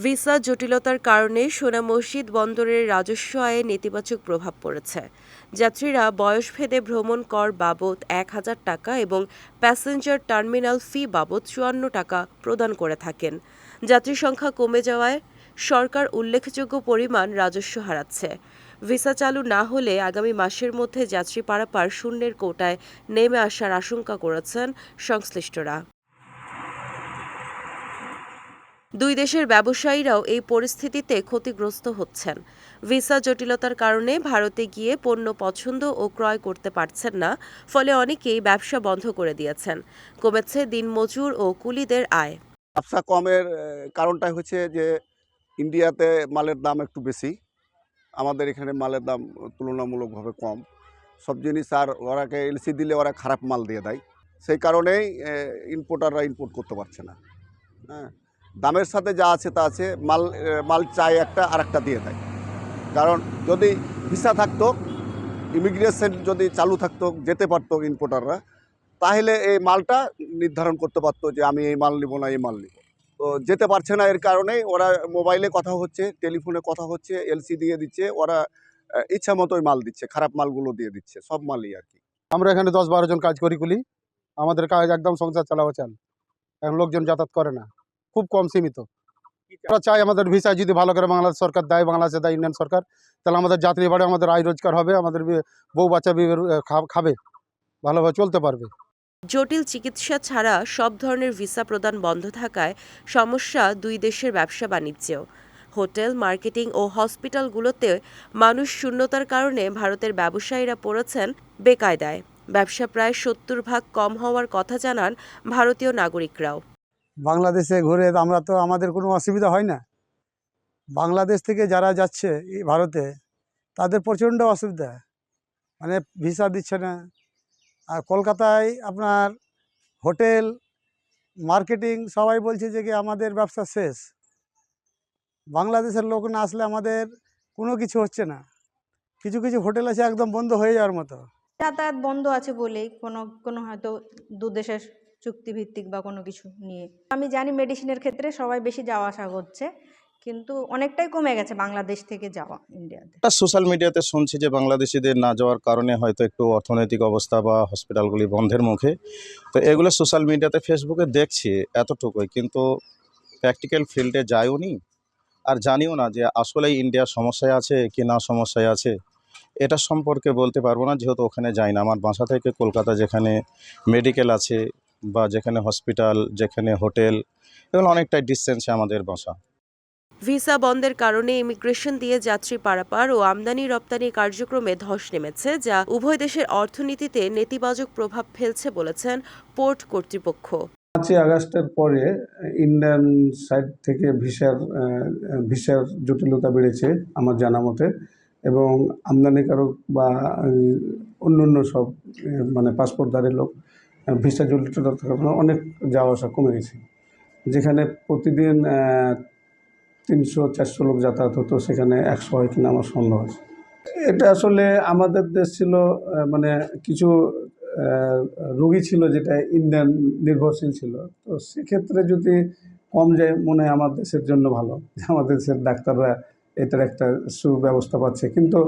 Visa জটিলতার কারণে সোনা মসজিদ বন্দরের রাজস্ব আয়ে নেতিবাচক প্রভাব পড়েছে। যাত্রীরা বয়সভেদে ভ্রমণ কর বাবদ ১,০০০ টাকা এবং প্যাসেঞ্জার টার্মিনাল ফি বাবদ ৫৪ টাকা প্রদান করে থাকেন। যাত্রী সংখ্যা কমে যাওয়ায় সরকার উল্লেখযোগ্য পরিমাণ রাজস্ব হারাচ্ছে। ভিসা চালু না হলে আগামী মাসের মধ্যে যাত্রী পারাপার শূন্যের কোটায় নেমে আসার আশঙ্কা করেছেন সংশ্লিষ্টরা। দুই দেশের ব্যবসায়ীরাও এই পরিস্থিতিতে ক্ষতিগ্রস্ত হচ্ছেন। ভিসা জটিলতার কারণে ভারতে গিয়ে পণ্য পছন্দ ও ক্রয় করতে পারছেন না, ফলে অনেকেই ব্যবসা বন্ধ করে দিয়েছেন। কমেছে দিনমজুর ও কুলিদের আয়। ব্যবসা কমের কারণটাই হচ্ছে যে ইন্ডিয়াতে মালের দাম একটু বেশি, আমাদের এখানে মালের দাম তুলনামূলকভাবে কম। সব জিনিস আর ওরাকে এলসি দিলে ওরা খারাপ মাল দিয়ে দেয়, সেই কারণেই ইম্পোর্টাররা ইম্পোর্ট করতে পারছে না। হ্যাঁ, দামের সাথে যা আছে তা আছে, মাল চাই একটা আর একটা দিয়ে দেয়। কারণ যদি ভিসা থাকতো, ইমিগ্রেশন যদি চালু থাকতো, যেতে পারতো ইম্পোর্টাররা, তাহলে এই মালটা নির্ধারণ করতে পারতো যে আমি এই মাল নিব না এই মাল নিব। তো যেতে পারছে না, এর কারণেই ওরা মোবাইলে কথা হচ্ছে, টেলিফোনে কথা হচ্ছে, এলসি দিয়ে দিচ্ছে, ওরা ইচ্ছা মতোই মাল দিচ্ছে, খারাপ মালগুলো দিয়ে দিচ্ছে, সব মালই আর কি। আমরা এখানে ১০-১২ জন কাজ করি কুলি, আমাদের কাজ একদম সংসার চালাও চাল। এখন লোকজন যাতায়াত করে না, খুব কম সীমিত। আমরা চাই আমাদের ভিসা যদি ভালো করে বাংলাদেশ সরকার দেয়, বাংলাদেশে দেয় ইন্ডিয়ান সরকার, তাহলে আমাদের যাত্রী বাড়ে, আমাদের আয় রোজগার হবে, আমাদের বউ বাচ্চা খাবে, ভালোভাবে চলতে পারবে। জটিল চিকিৎসা ছাড়া সব ধরনের ভিসা প্রদান বন্ধ থাকায় সমস্যা দুই দেশের ব্যবসা বাণিজ্যেও। হোটেল, মার্কেটিং ও হসপিটালগুলোতে মানুষ শূন্যতার কারণে ভারতের ব্যবসায়ীরা পড়েছেন বেকায়দায়। ব্যবসা প্রায় ৭০% কম হওয়ার কথা জানান ভারতীয় নাগরিকরাও। বাংলাদেশে ঘুরে আমাদের কোনো অসুবিধা হয় না। বাংলাদেশ থেকে যারা যাচ্ছে এই ভারতে, তাদের প্রচণ্ড অসুবিধা, মানে ভিসা দিচ্ছে না। আর কলকাতায় আপনার হোটেল, মার্কেটিং সবাই বলছে যে কি আমাদের ব্যবসা শেষ। বাংলাদেশের লোক না আসলে আমাদের কোনো কিছু হচ্ছে না। কিছু কিছু হোটেল আছে একদম বন্ধ হয়ে যাওয়ার মতো। যাতায়াত বন্ধ আছে বলেই কোনো হয়তো দু দেশের চুক্তিভিত্তিক বা কোনো কিছু নিয়ে। আমি জানি মেডিসিনের ক্ষেত্রে সবাই বেশি যাওয়া আসা করছে, কিন্তু অনেকটাই কমে গেছে বাংলাদেশ থেকে যাওয়া ইন্ডিয়াতে। সোশ্যাল মিডিয়াতে শুনছি যে বাংলাদেশিদের না যাওয়ার কারণে হয়তো একটু অর্থনৈতিক অবস্থা বা হসপিটালগুলি বন্ধের মুখে। তো এগুলো সোশ্যাল মিডিয়াতে, ফেসবুকে দেখছি এতটুকুই, কিন্তু প্র্যাকটিক্যাল ফিল্ডে যাইও নি আর জানিও না যে আসলে ইন্ডিয়ার সমস্যায় আছে কি না সমস্যায় আছে, এটা সম্পর্কে বলতে পারবো না, যেহেতু ওখানে যাই না। আমার বাসা থেকে কলকাতা যেখানে মেডিকেল আছে বা যেখানে হসপিটাল, যেখানে হোটেল, এগুলো অনেকটাই ডিস্টেন্সে আমাদের বাসা। ভিসা বন্ধের কারণে ইমিগ্রেশন দিয়ে যাত্রী পারাপার ও আমদানি রপ্তানি কার্যক্রমে ধস নেমেছে, যা উভয় দেশের অর্থনীতিতে নেতিবাচক প্রভাব ফেলছে বলেছেন পোর্ট কর্তৃপক্ষ। ৫ই আগস্টের পরে ইন্ডিয়ান সাইড থেকে ভিসার জটিলতা বেড়েছে আমার জানা মতে, এবং আমদানিকারক বা অন্য সব মানে পাসপোর্টধারী লোক ভিসা জটিলতার কারণে অনেক যাওয়া আসা কমে গেছে। যেখানে প্রতিদিন ৩০০-৪০০ লোক যাতায়াত হতো, সেখানে ১০০ হয় কিনা আমার সন্দেহ আছে। এটা আসলে আমাদের দেশ ছিল মানে কিছু রোগী ছিল যেটা ইন্ডিয়ান নির্ভরশীল ছিল। তো সেক্ষেত্রে যদি কম যায়, মনে হয় আমার দেশের জন্য ভালো, যে আমাদের দেশের ডাক্তাররা এটার একটা সুব্যবস্থা পাচ্ছে। কিন্তু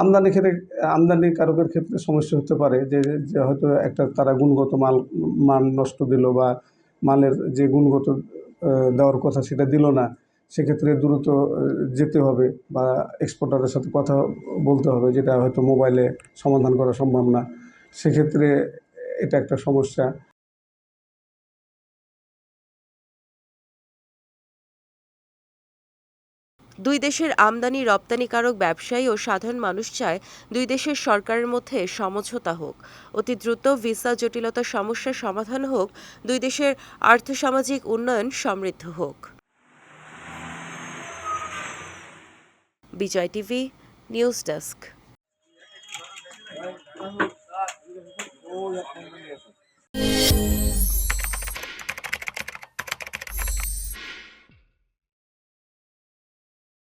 আমদানিকারকের ক্ষেত্রে সমস্যা হতে পারে যে হয়তো একটা তারা গুণগত মান নষ্ট দিল, বা মালের যে গুণগত দেওয়ার কথা সেটা দিল না। সেক্ষেত্রে দ্রুত যেতে হবে বা এক্সপোর্টারের সাথে কথা বলতে হবে, যেটা হয়তো মোবাইলে সমাধান করা সম্ভব না। সেক্ষেত্রে এটা একটা সমস্যা। দুই দেশের আমদানি রপ্তানিকারক ব্যবসায়ী ও সাধারণ মানুষ চায় দুই দেশের সরকারের মধ্যে সমঝোতা হোক, অতি দ্রুত ভিসা জটিলতার সমস্যার সমাধান হোক, দুই দেশের আর্থসামাজিক উন্নয়ন সমৃদ্ধ হোক। বিজয় টিভি নিউজ ডেস্ক।